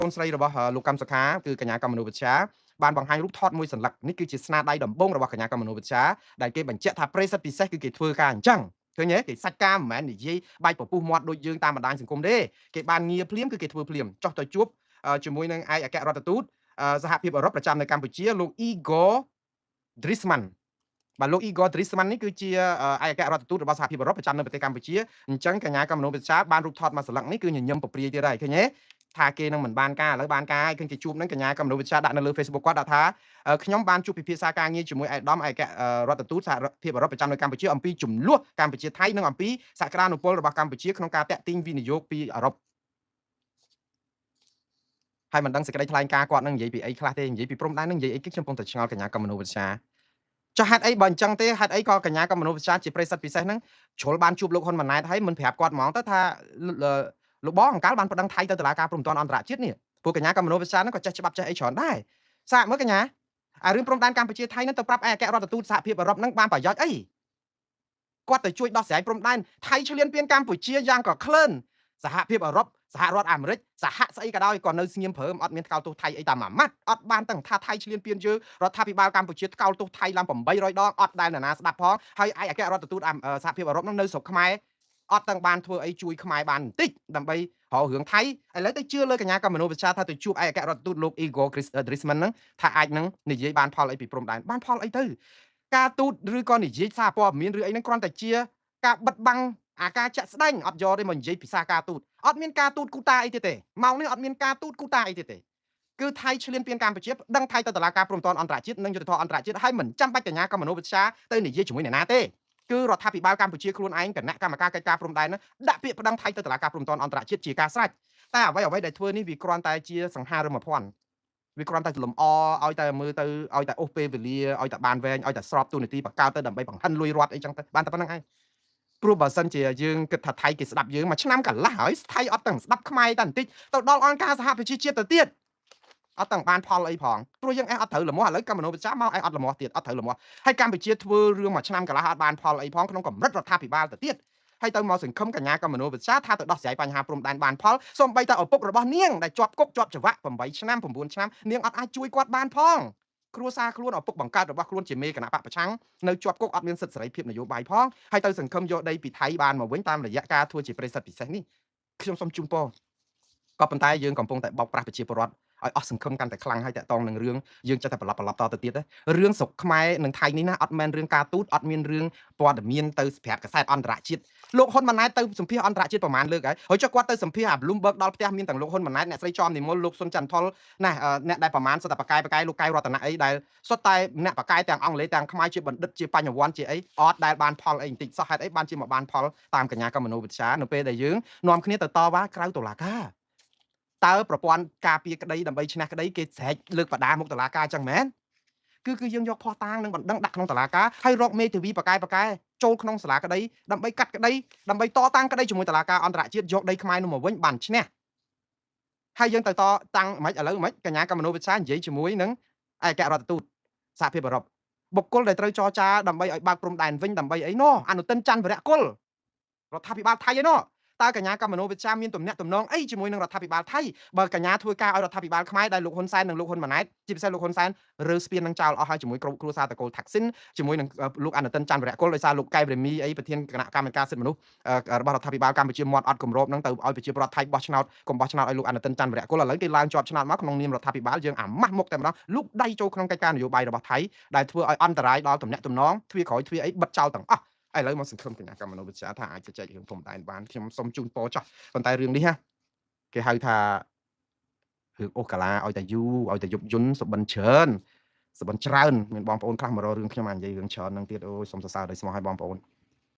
កូនស្រីរបស់លោកកម្មសុខាគឺកញ្ញាកមនោវិជ្ជាបានបង្ហាញរូបថតមួយសន្លឹកនេះគឺជាស្នាដៃដំបូងរបស់កញ្ញាកមនោវិជ្ជាដែលគេបញ្ជាក់ថាប្រិសិទ្ធពិសេសគឺគេធ្វើការអញ្ចឹងឃើញទេគេសាច់ការមិនមែននិយាយបែកពពុះមាត់ដូចយើងតាមបណ្ដាញសង្គមទេគេបានងារភ្លាមគឺគេធ្វើភ្លាមចោះទៅជួបជាមួយនឹងឯកអគ្គរដ្ឋទូតសហភាពអឺរ៉ុបប្រចាំនៅកម្ពុជាលោក Igor Driesman បាទលោក Igor Driesman នេះគឺជាឯកអគ្គរដ្ឋទូតរបស់សហភាពអឺរ៉ុបប្រចាំនៅប្រទេសកម្ពុជាអញ្ចឹងកញ្ញាកមនោវិជ្ជាបានរូបថតមកសន្លឹកនេះគឺញញឹមប្រព្រាយទៀតហើយឃើញទេថាគេនឹងមិនបានការឥឡូវបានការហើយឃើញគេជួបនឹងកញ្ញាកមនោវិជ្ជាដាក់នៅលើ Facebook គាត់ដាក់ថាខ្ញុំបានជួបពិភាក្សាការងារជាមួយឯកឧត្តមឯករដ្ឋទូតសហភាពអឺរ៉ុបប្រចាំនៅកម្ពុជាអំពីចំនួនកម្ពុជាថៃនិងអំពីសក្តានុពលរបស់កម្ពុជាក្នុងការតាក់ទាញវិនិយោគពីអឺរ៉ុបហើយមិនដឹងសេចក្តីថ្លែងការណ៍គាត់នឹងនិយាយពីអីខ្លះទេនិយាយពីព្រំដែននឹងនិយាយអីគេខ្ញុំកំពុងតែឆ្ងល់កញ្ញាកមនោវិជ្ជាចុះហេតុអីបើអញ្ចឹងទេហេតុអីក៏កញ្ញាកមនោវិជ្ជាជាប្រិយសិទ្ធពិសេសហ្នឹងជ្រុលបានជួបលោកហ៊ុនម៉ាណែតហើយមិនប្រាប់គាត់ហ្មងទៅថាលោកបងអង្កលបានប្តឹងថៃទៅតុលាការព្រំដែនអន្តរជាតិនេះពួកកញ្ញាកមនោវិជ្ជាហ្នឹងក៏ចេះច្បាប់ចេះអីច្រើនដែរសាកមើលកញ្ញាអារឿងព្រំដែនកម្ពុជាថៃហ្នឹងទៅប្រាប់ឯកអគ្គរដ្ឋទូតសហភាពអឺរ៉ុបហ្នឹងបានប្រយោជន៍អីគាត់ទៅជួយដោះស្រាយព្រំដែនថៃឈ្លានពានកម្ពុជាយ៉ាងក៏ក្លឿនសហភាពអឺរ៉ុបសហរដ្ឋអាមេរិកសហស្អីក៏ដោយក៏នៅស្ងៀមព្រើមអត់មានថ្កោលទោសថៃអីតាមមួយម៉ាត់អត់បានទាំងថាថៃឈ្លានពានយើងរដ្ឋាភិបាលកម្ពុជាថ្កោលទោសថៃឡើង800ដងអត់ដែលនរណាស្ដាប់ផងហើយឯកអគ្គរដ្ឋទូតសហភាពអឺរ៉ុបនោះនៅស្រុកខ្មែរអត់ទាំងបានធ្វើអីជួយខ្មែរបានបន្តិចដើម្បីរករឿងថៃឥឡូវទៅជឿលើកញ្ញាកមនោវិជ្ជាថាទៅជួបឯកអគ្គរដ្ឋទូតលោក Igor Driesman ហ្នឹងថាអាចនឹងនិយាយបានផលអីពីព្រំដែនបានផលអីទៅការទូតឬក៏និយាយសារព័ត៌មានឬអីហ្នឹងគ្រាន់តែជាការបិទបាំងអាការចាក់ស្ដែងអត់យកទេមកនិយាយភាសាការទូតអត់មានការទូតគូតាអីទៀតទេម៉ោងនេះអត់មានការទូតគូតាអីទៀតទេគឺថៃឈ្លានពានកម្ពុជាដឹងថៃទៅតុលាការព្រំដែនអន្តរជាតិនិងយុត្តិធម៌អន្តរជាតិហើយមិនចាំបាច់កញ្ញាកមនោវិជ្ជាទៅនិយាយជាមួយអ្នកណាទេគឺរដ្ឋាភិបាលកម្ពុជាខ្លួនឯងគណៈកម្មការកិច្ចការព្រំដែនហ្នឹងដាក់ពាក្យប្តឹងថៃទៅតុលាការព្រំដែនអន្តរជាតិជាការស្រេចតែអ្វីដែលធ្វើនេះវាគ្រាន់តែជាសង្ហារឹមភ័ណ្ឌវាគ្រាន់តែលំអឲ្យតែមើលទៅឲ្យតែអូសពេលវេលាឲ្យតែបានវែងឲ្យតែស្របទូនាទីបង្កើតទៅដើម្បីបង្ហិនលុយរត់អីចឹងទៅបានតែប៉ុណ្្នឹងឯងព្រោះបើសិនជាយើងគិតថាថៃគេស្ដាប់យើងមួយឆ្នាំកន្លះហើយថៃអត់ទាំងស្ដាប់ខ្មែរតែបន្តិចទៅដល់អង្គការសហប្រជាជាតិទៅទៀតអត់ទាំងបានផលអីផងព្រោះយើងអត់ត្រូវលមាស់ឥឡូវកម្ពុជាវិចារមកអត់លមាស់ទៀតអត់ត្រូវលមាស់ហើយកម្ពុជាធ្វើរឿងមួយឆ្នាំកន្លះអត់បានផលអីផងក្នុងកម្រិតរដ្ឋាភិបាលទៅទៀតហើយទៅមកសង្ឃឹមកញ្ញាកម្ពុជាវិចារថាទៅដោះស្រាយបញ្ហាព្រំដែនបានផលសូម្បីតែឪពុករបស់នាងដែលជាប់គុកជាប់ច្រវាក់8ឆ្នាំ9ឆ្នាំនាងអត់អាចជួយគាត់បានផងគ្រួសារខ្លួនឪពុកបង្កើតរបស់ខ្លួនជាមេគណៈបកប្រឆាំងនៅជាប់គុកអត់មានសិទ្ធិសេរីភាពនយោបាយផងហើយទៅសង្ឃឹមយកដីពីថៃបានមកវិញតាមរយៈការធ្វើជាប្រិយសិទ្ធិពិសេសនេះខ្ញុំសូមជូនពរក៏ប៉ុន្តែយើងកំពុងតែបោកប្រាស់ប្រជាពលរដ្ឋឲ្យអស់សង្ឃឹមកាន់តែខ្លាំងហើយតាក់ទងនឹងរឿងយើងចេះតែប្រឡប់តទៅទៀតរឿងស្រុកខ្មែរនិងថៃនេះណាអត់មែនរឿងការទូតអត់មានរឿងព័ត៌មានទៅប្រាប់កាសែតអន្តរជាតិលោកហ៊ុនម៉ាណែតទៅសម្ភាសអន្តរជាតិប្រមាណលើកហើយចុះគាត់ទៅសម្ភាសអា Bloomberg ដល់ផ្ទះមានទាំងលោកហ៊ុនម៉ាណែតអ្នកស្រីចំនិមលលោកសុនចន្ទថុលណាអ្នកដែលប្រមាណសុទ្ធតែបកាយលោកកែវរតនៈអីដែលសុទ្ធតែអ្នកបកាយទាំងអង់គ្លេសទាំងខ្មែរជាបណ្ឌិតជាបញ្ញវន្តជាអីអត់ដែលបានផលអីបន្តិចសោះហេតុអីបានជាមកបានផលតាមកញ្ញាកមនោវិជ្ជានៅពេលដែលយើងនាំគ្នាទៅតវ៉ាក្រៅតុលាការតើប្រព័ន្ធការពារក្តីដើម្បីឈ្នះក្តីគេស្រែកលើកបដាមកតុលាការចឹងមែនគឺយើងយកភ័ស្តុតាងនិងបណ្ដឹងដាក់ក្នុងតុលាការហើយរកមេធាវីបកាយចូលក្នុងសាលាក្តីដើម្បីកាត់ក្តីដើម្បីតតាំងក្តីជាមួយតុលាការអន្តរជាតិយកដីខ្មែរនោះមកវិញបានឈ្នះហើយយើងទៅតតាំងមិនឥឡូវមិនកញ្ញាកមនោវិជ្ជានិយាយជាមួយនឹងឯកអគ្គរដ្ឋទូតសហភាពអឺរ៉ុបបុគ្គលដែលត្រូវចរចាដើម្បីឲ្យបើកព្រំដែនវិញដើម្បីអីណោះអនុទិនច័ន្ទវរៈគុលរដ្ឋាភិបាលថៃឯណោះតើកញ្ញាកមនោវិជ្ជាមានទំនាក់ទំនងអីជាមួយនឹងរដ្ឋាភិបាលថៃបើកញ្ញាធ្វើការឲ្យរដ្ឋាភិបាលខ្មែរដែលលោកហ៊ុនសែននិងលោកហ៊ុនម៉ាណែតជាពិសេសលោកហ៊ុនសែនរើស្ពាននឹងចោលអស់ហើយជាមួយក្រុមគ្រួសារតកូលថាក់ស៊ីនជាមួយនឹងលោកអនុទិនច័ន្ទវរៈគុលដោយសារលោកកែវរេមីអីប្រធានគណៈកម្មការសិទ្ធិមនុស្សរបស់រដ្ឋាភិបាលកម្ពុជាមាត់អត់គម្របនឹងទៅឲ្យប្រជាពលរដ្ឋថៃបោះឆ្នោតកុំបោះឆ្នោតឲ្យលោកអនុទិនច័ន្ទវរៈគុលឥឡូវគេឡើងជាប់ឆ្នោតមកក្នុងនាមរដ្ឋាភិបាលយើងអាម៉ាស់មុខតែម្ដងលោកដៃចូលក្នុងកិច្ចការនយោបាយរបស់ថៃដែលធ្វើឲ្យអន្តរាយដល់ទំនាក់ទំនងទ្វាក្រោយទ្វាអីបិទចោលទាំងអស់ឥឡូវមកសង្ឃឹមកញ្ញាកម្មមនុស្សវិទ្យាថាអាចជជែករឿងព្រំដែនបានខ្ញុំសូមជូនពរចោះប៉ុន្តែរឿងនេះគេហៅថារឿងអូសកាឡាឲ្យតែយូរឲ្យតែយប់យន្តសុបិនច្រើនមានបងប្អូនខ្លះមករករឿងខ្ញុំអានិយាយរឿងច្រើននឹងទៀតអូយសូមសរសើរដោយស្មោះឲ្យបងប្អូន